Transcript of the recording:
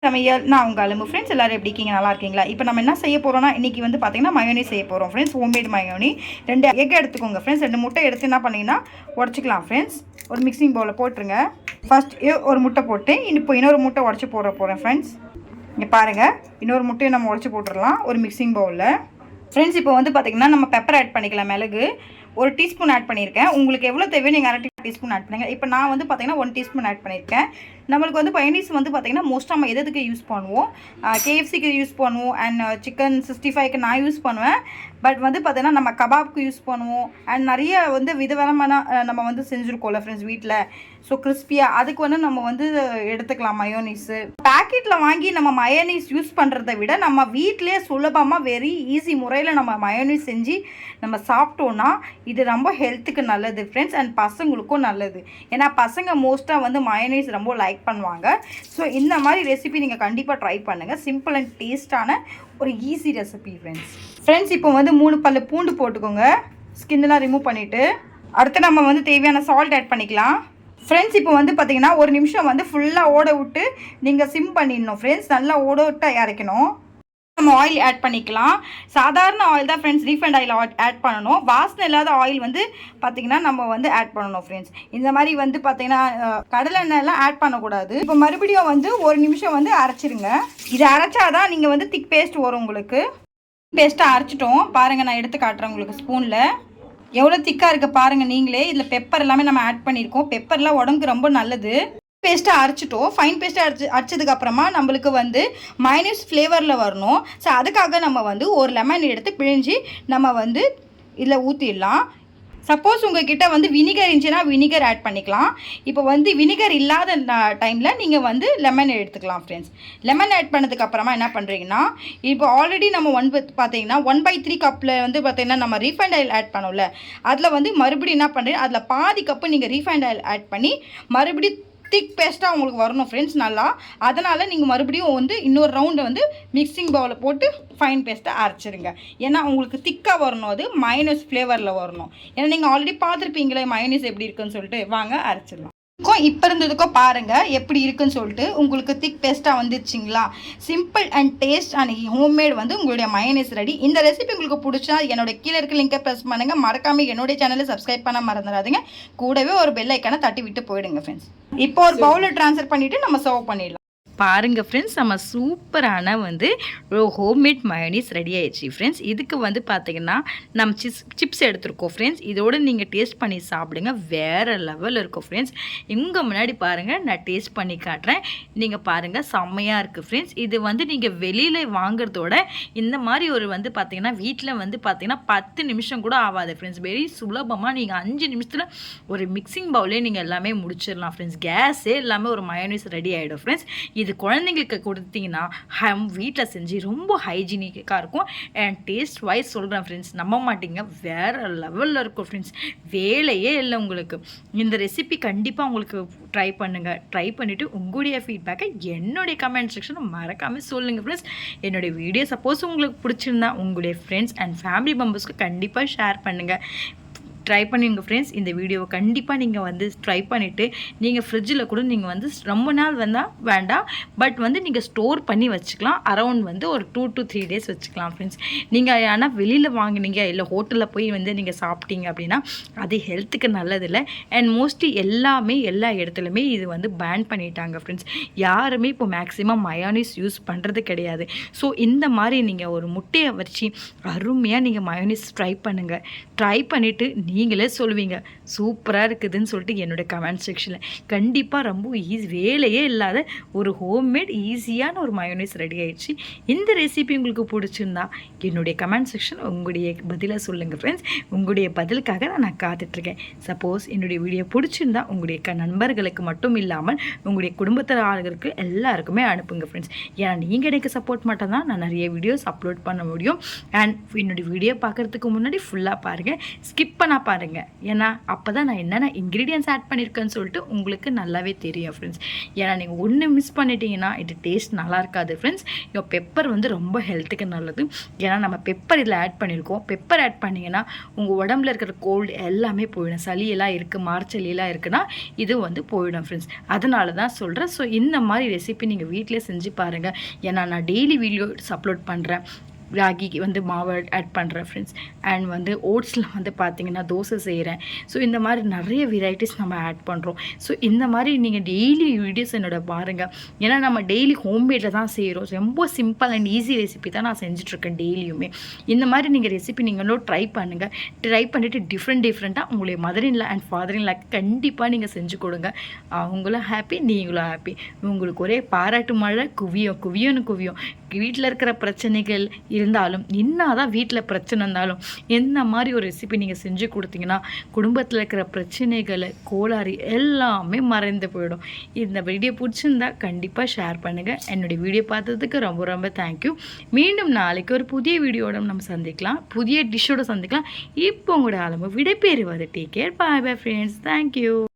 சமையல் நான் உங்கள் அலும்பு ஃப்ரெண்ட்ஸ் எல்லோரும் எப்படி இருக்கீங்க, நல்லா இருக்கீங்களா? இப்போ நம்ம என்ன செய்ய போகிறோம்னா, இன்றைக்கி வந்து பார்த்தீங்கன்னா மயோனி செய்ய போகிறோம் ஃப்ரெண்ட்ஸ். ஹோம்மேட் மயோனி. 2 எக் எடுத்துக்கோங்க ஃப்ரெண்ட்ஸ். 2 முட்டை எடுத்து என்ன பண்ணிங்கன்னா உடச்சிக்கலாம் ஃப்ரெண்ட்ஸ். ஒரு மிக்சிங் பவுலில் போட்டுருங்க. ஃபர்ஸ்ட் ஒரு முட்டை போட்டு இப்போ இன்னொரு முட்டை உடச்சி போகிறேன் ஃப்ரெண்ட்ஸ். இங்கே பாருங்கள், இன்னொரு முட்டையை நம்ம உடச்சி போட்டுடலாம் ஒரு மிக்சிங் பவுலில் ஃப்ரெண்ட்ஸ். இப்போ வந்து பார்த்திங்கன்னா நம்ம பெப்பர் ஆட் பண்ணிக்கலாம். மிளகு 1 டீஸ்பூன் ஆட் பண்ணியிருக்கேன். உங்களுக்கு எவ்வளோ தேவையோ நீங்கள் 1/2 டீஸ்பூன் ஆட் பண்ணுங்கள். இப்போ நான் வந்து பார்த்திங்கன்னா 1 டீஸ்பூன் ஆட் பண்ணியிருக்கேன். நம்மளுக்கு வந்து மயோனீஸ் வந்து பார்த்திங்கன்னா மோஸ்ட்டாக நம்ம எதுக்கு யூஸ் பண்ணுவோம், KFCக்கு யூஸ் பண்ணுவோம், அண்ட் சிக்கன் 65க்கு நான் யூஸ் பண்ணுவேன். பட் வந்து பார்த்திங்கன்னா நம்ம கபாப்க்கு யூஸ் பண்ணுவோம். அண்ட் நிறைய வந்து விதவிதமான நம்ம வந்து செஞ்சுருக்கோம்ல ஃப்ரெண்ட்ஸ் வீட்டில். ஸோ கிறிஸ்பியாக அதுக்கு வந்து நம்ம வந்து எடுத்துக்கலாம் மயோனீஸு. பேக்கெட்டில் வாங்கி நம்ம மயோனீஸ் யூஸ் பண்ணுறதை விட நம்ம வீட்டிலே சுலபமாக வெரி ஈஸி முறையில் நம்ம மயோனீஸ் செஞ்சு நம்ம சாப்பிட்டோன்னா இது ரொம்ப ஹெல்த்துக்கு நல்லது ஃப்ரெண்ட்ஸ். அண்ட் பசங்களுக்கும் நல்லது. ஏன்னா பசங்க மோஸ்ட்டாக வந்து மயோனீஸ் ரொம்ப லைக் பண்ணுவாங்க. ஸோ இந்த மாதிரி ரெசிபி நீங்கள் கண்டிப்பாக ட்ரை பண்ணுங்கள். சிம்பிள் அண்ட் டேஸ்டான ஒரு ஈஸி ரெசிபி ஃப்ரெண்ட்ஸ். இப்போ வந்து 3 பல்லு பூண்டு போட்டுக்கோங்க, ஸ்கின்னெலாம் ரிமூவ் பண்ணிவிட்டு. அடுத்து நம்ம வந்து தேவையான சால்ட் ஆட் பண்ணிக்கலாம் ஃப்ரெண்ட்ஸ். இப்போ வந்து பார்த்திங்கன்னா 1 நிமிஷம் வந்து ஃபுல்லாக ஓட விட்டு நீங்கள் சிம் பண்ணிடணும் ஃப்ரெண்ட்ஸ். நல்லா ஓட விட்டு இறக்கணும். நம்ம ஆயில் ஆட் பண்ணிக்கலாம். சாதாரண ஆயில் தான் ஃப்ரெண்ட்ஸ், ரீஃபைண்ட் ஆயில் ஆட் பண்ணணும். வாசனை இல்லாத ஆயில் வந்து பார்த்திங்கன்னா நம்ம வந்து ஆட் பண்ணணும் ஃப்ரெண்ட்ஸ். இந்த மாதிரி வந்து பார்த்திங்கன்னா கடலை எண்ணெய்லாம் ஆட் பண்ணக்கூடாது. இப்போ மறுபடியும் வந்து 1 நிமிஷம் வந்து அரைச்சிருங்க. இதை அரைச்சாதான் நீங்கள் வந்து திக் பேஸ்ட் வரும். உங்களுக்கு பேஸ்ட்டாக அரைச்சிட்டோம் பாருங்கள். நான் எடுத்து காட்டுறேன் உங்களுக்கு ஸ்பூனில் எவ்வளோ திக்காக இருக்குது பாருங்கள் நீங்களே. இதில் பெப்பர் எல்லாமே நம்ம ஆட் பண்ணியிருக்கோம். பெப்பர்லாம் உடம்புக்கு ரொம்ப நல்லது. பேஸ்ட்டாக அரைச்சிட்டோம். ஃபைன் பேஸ்ட்டாக அரைச்சதுக்கப்புறமா நம்மளுக்கு வந்து மயோனீஸ் ஃப்ளேவரில் வரணும். ஸோ அதுக்காக நம்ம வந்து ஒரு லெமன் எடுத்து பிழிஞ்சு நம்ம வந்து இதில் ஊற்றிடலாம். சப்போஸ் உங்கள்கிட்ட வந்து வினிகர் இருந்துச்சுன்னா வினிகர் ஆட் பண்ணிக்கலாம். இப்போ வந்து வினிகர் இல்லாத டைமில் நீங்கள் வந்து லெமன் எடுத்துக்கலாம் ஃப்ரெண்ட்ஸ். லெமன் ஆட் பண்ணதுக்கப்புறமா என்ன பண்ணுறீங்கன்னா, இப்போ ஆல்ரெடி நம்ம பார்த்தீங்கன்னா 1/3 கப்பில் வந்து பார்த்திங்கன்னா நம்ம ரீஃபைண்ட் ஆயில் ஆட் பண்ணோம்ல, அதில் வந்து மறுபடியும் என்ன பண்ணுறீங்க, அதில் பாதி கப்பு நீங்கள் ரீஃபைண்ட் ஆயில் ஆட் பண்ணி மறுபடியும் திக் பேஸ்ட்டாக உங்களுக்கு வரணும் ஃப்ரெண்ட்ஸ் நல்லா. அதனால் நீங்கள் மறுபடியும் வந்து இன்னொரு ரவுண்டு வந்து மிக்சிங் பவுலில் போட்டு ஃபைன் பேஸ்ட்டாக அரைச்சிருங்க. ஏன்னா உங்களுக்கு திக்காக வரணும், அது மயோனீஸ் ஃப்ளேவரில் வரணும். ஏன்னா நீங்கள் ஆல்ரெடி பார்த்துருப்பீங்களே மயோனீஸ் எப்படி இருக்குன்னு சொல்லிட்டு. வாங்க அரைச்சிடலாம். இப்போ இருந்ததுக்கும் பாருங்கள் எப்படி இருக்குன்னு சொல்லிட்டு. உங்களுக்கு திக் பேஸ்ட்டாக வந்துருச்சிங்களா? Simple and taste and homemade வந்து உங்களுடைய மயோனீஸ் ரெடி. இந்த ரெசிபி உங்களுக்கு பிடிச்சா என்னோட கீழே இருக்க லிங்கை ப்ரெஸ் பண்ணுங்கள். மறக்காமல் என்னுடைய சேனலை சப்ஸ்கிரைப் பண்ண மறந்துடாதீங்க. கூடவே ஒரு பெல் ஐக்கானை தட்டி விட்டு போயிடுங்க ஃப்ரெண்ட்ஸ். இப்போ ஒரு பவுலில் ட்ரான்ஸ்ஃபர் பண்ணிவிட்டு நம்ம சர்வ் பண்ணிடலாம். பாருங்கள் ஃப்ரெண்ட்ஸ், நம்ம சூப்பரான வந்து ஹோம்மேட் மயோனீஸ் ரெடி ஆயிடுச்சு ஃப்ரெண்ட்ஸ். இதுக்கு வந்து பார்த்திங்கன்னா நம்ம சிப்ஸ் எடுத்துருக்கோம் ஃப்ரெண்ட்ஸ். இதோடு நீங்கள் டேஸ்ட் பண்ணி சாப்பிடுங்க, வேறு லெவலில் இருக்கும் ஃப்ரெண்ட்ஸ். உங்கள் முன்னாடி பாருங்கள், நான் டேஸ்ட் பண்ணி காட்டுறேன். நீங்கள் பாருங்கள், செம்மையாக இருக்குது ஃப்ரெண்ட்ஸ். இது வந்து நீங்கள் வெளியில் வாங்குறதோட இந்த மாதிரி ஒரு வந்து பார்த்திங்கன்னா வீட்டில் வந்து பார்த்திங்கன்னா 10 நிமிஷம் கூட ஆகாது ஃப்ரெண்ட்ஸ். வெரி சுலபமாக நீங்கள் 5 நிமிஷத்தில் ஒரு மிக்சிங் பவுலே நீங்கள் எல்லாமே முடிச்சிடலாம் ஃப்ரெண்ட்ஸ். கேஸே இல்லாமல் ஒரு மயோனீஸ் ரெடி ஆகிடும் ஃப்ரெண்ட்ஸ். இது குழந்தைங்களுக்கு கொடுத்தீங்கன்னா வீட்டில் செஞ்சு ரொம்ப ஹைஜீனிக்காக இருக்கும். அண்ட் டேஸ்ட் வைஸ் சொல்கிறேன் ஃப்ரெண்ட்ஸ், நம்ப மாட்டீங்க, வேறு லெவலில் இருக்கும் ஃப்ரெண்ட்ஸ். வேலையே இல்லை உங்களுக்கு. இந்த ரெசிபி கண்டிப்பாக உங்களுக்கு ட்ரை பண்ணுங்கள். ட்ரை பண்ணிவிட்டு உங்களுடைய ஃபீட்பேக்கை என்னுடைய கமெண்ட் செக்ஷனில் மறக்காமல் சொல்லுங்கள் ஃப்ரெண்ட்ஸ். என்னுடைய வீடியோ சப்போஸ் உங்களுக்கு பிடிச்சிருந்தா உங்களுடைய ஃப்ரெண்ட்ஸ் அண்ட் ஃபேமிலி மெம்பர்ஸ்க்கு கண்டிப்பாக ஷேர் பண்ணுங்கள். ட்ரை பண்ணுங்க ஃப்ரெண்ட்ஸ். இந்த வீடியோவை கண்டிப்பாக நீங்கள் வந்து ட்ரை பண்ணிவிட்டு நீங்கள் ஃப்ரிட்ஜில் கூட நீங்கள் வந்து ரொம்ப நாள் வந்தால் வேண்டாம், பட் வந்து நீங்கள் ஸ்டோர் பண்ணி வச்சுக்கலாம். அரௌண்ட் வந்து ஒரு 2 to 3 days வச்சுக்கலாம் ஃப்ரெண்ட்ஸ். நீங்கள் ஆனால் வெளியில் வாங்கினீங்க இல்லை ஹோட்டலில் போய் வந்து நீங்கள் சாப்பிட்டீங்க அப்படின்னா அது ஹெல்த்துக்கு நல்லதில்லை. அண்ட் மோஸ்ட்லி எல்லா இடத்துலையுமே இது வந்து பேன் பண்ணிட்டாங்க ஃப்ரெண்ட்ஸ். யாருமே இப்போ மேக்ஸிமம் மயோனீஸ் யூஸ் பண்ணுறது கிடையாது. ஸோ இந்த மாதிரி நீங்கள் ஒரு முட்டையை வச்சு அருமையாக நீங்கள் மயோனீஸ் ட்ரை பண்ணுங்கள். ட்ரை பண்ணிவிட்டு நீங்களே சொல்லுவீங்க சூப்பராக இருக்குதுன்னு சொல்லிட்டு என்னோடய கமெண்ட் செக்ஷனில். கண்டிப்பாக ரொம்ப வேலையே இல்லாத ஒரு ஹோம்மேட் ஈஸியான ஒரு மயோனீஸ் ரெடி ஆகிடுச்சு. இந்த ரெசிபி உங்களுக்கு பிடிச்சிருந்தா என்னுடைய கமெண்ட் செக்ஷன் உங்களுடைய பதிலை சொல்லுங்கள் ஃப்ரெண்ட்ஸ். உங்களுடைய பதிலுக்காக நான் காத்துட்ருக்கேன். சப்போஸ் என்னுடைய வீடியோ பிடிச்சிருந்தா உங்களுடைய நண்பர்களுக்கு மட்டும் இல்லாமல் உங்களுடைய குடும்பத்தில் ஆளுகளுக்கு எல்லாருக்குமே அனுப்புங்க ஃப்ரெண்ட்ஸ். ஏன்னா நீங்கள் எனக்கு சப்போர்ட் மட்டும் தான் நான் நிறைய வீடியோஸ் அப்லோட் பண்ண முடியும். அண்ட் என்னுடைய வீடியோ பார்க்குறதுக்கு முன்னாடி ஃபுல்லாக பாருங்கள், ஸ்கிப் பண்ண பாருங்கள். ஏன்னா அப்போ தான் நான் என்னென்ன இன்க்ரீடியன்ஸ் ஆட் பண்ணியிருக்கேன்னு சொல்லிட்டு உங்களுக்கு நல்லாவே தெரியும் ஃப்ரெண்ட்ஸ். ஏன்னா நீங்கள் ஒன்று மிஸ் பண்ணிட்டீங்கன்னா இது டேஸ்ட் நல்லா இருக்காது ஃப்ரெண்ட்ஸ். இப்போ பெப்பர் வந்து ரொம்ப ஹெல்த்துக்கு நல்லது. ஏன்னா நம்ம பெப்பர் இதில் ஆட் பண்ணியிருக்கோம். பெப்பர் ஆட் பண்ணிங்கன்னா உங்கள் உடம்புல இருக்கிற கோல்டு எல்லாமே போயிடும். சளியெல்லாம் இருக்குது, மார்ச்சலியெல்லாம் இருக்குன்னா இது வந்து போயிடும் ஃப்ரெண்ட்ஸ். அதனால தான் சொல்கிறேன். ஸோ இந்த மாதிரி ரெசிபி நீங்கள் வீட்டிலே செஞ்சு பாருங்கள். ஏன்னா நான் டெய்லி வீடியோஸ் அப்லோட் பண்ணுறேன். ராகிக்கு வந்து மாவு ஆட் பண்ணுறேன் ஃப்ரெண்ட்ஸ். அண்ட் வந்து ஓட்ஸில் வந்து பார்த்திங்கன்னா தோசை செய்கிறேன். ஸோ இந்த மாதிரி நிறைய வெரைட்டிஸ் நம்ம ஆட் பண்ணுறோம். ஸோ இந்த மாதிரி நீங்கள் டெய்லி வீடியோஸ் என்னோட பாருங்கள். ஏன்னா நம்ம டெய்லி ஹோம்மேடில் தான் செய்கிறோம். ரொம்ப சிம்பிள் அண்ட் ஈஸி ரெசிபி தான் நான் செஞ்சுட்ருக்கேன் டெய்லியுமே. இந்த மாதிரி நீங்கள் ரெசிபி நீங்களும் ட்ரை பண்ணுங்கள். ட்ரை பண்ணிவிட்டு டிஃப்ரெண்ட்டாக உங்களுடைய மதர்-இன்-லா அண்ட் ஃபாதர்-இன்-லாக்கு கண்டிப்பாக நீங்கள் செஞ்சு கொடுங்க. அவங்களும் ஹாப்பி, நீங்களும் ஹாப்பி. உங்களுக்கு ஒரே பாராட்டு மழை குவியும். வீட்டில் இருக்கிற பிரச்சனைகள் இருந்தாலும் தான் வீட்டில் பிரச்சனை இருந்தாலும் என்ன மாதிரி ஒரு ரெசிபி நீங்கள் செஞ்சு கொடுத்தீங்கன்னா குடும்பத்தில் இருக்கிற பிரச்சனைகளை கோளாறு எல்லாமே மறைந்து போயிடும். இந்த வீடியோ பிடிச்சிருந்தா கண்டிப்பாக ஷேர் பண்ணுங்கள். என்னுடைய வீடியோ பார்த்ததுக்கு ரொம்ப ரொம்ப தேங்க்யூ. மீண்டும் நாளைக்கு ஒரு புதிய வீடியோட நம்ம சந்திக்கலாம், புதிய டிஷ்ஷோட சந்திக்கலாம். இப்போ உங்களோட ஆளுமை விடைபெறுவது. டேக் கேர், பாய் பாய் ஃப்ரெண்ட்ஸ். தேங்க்யூ.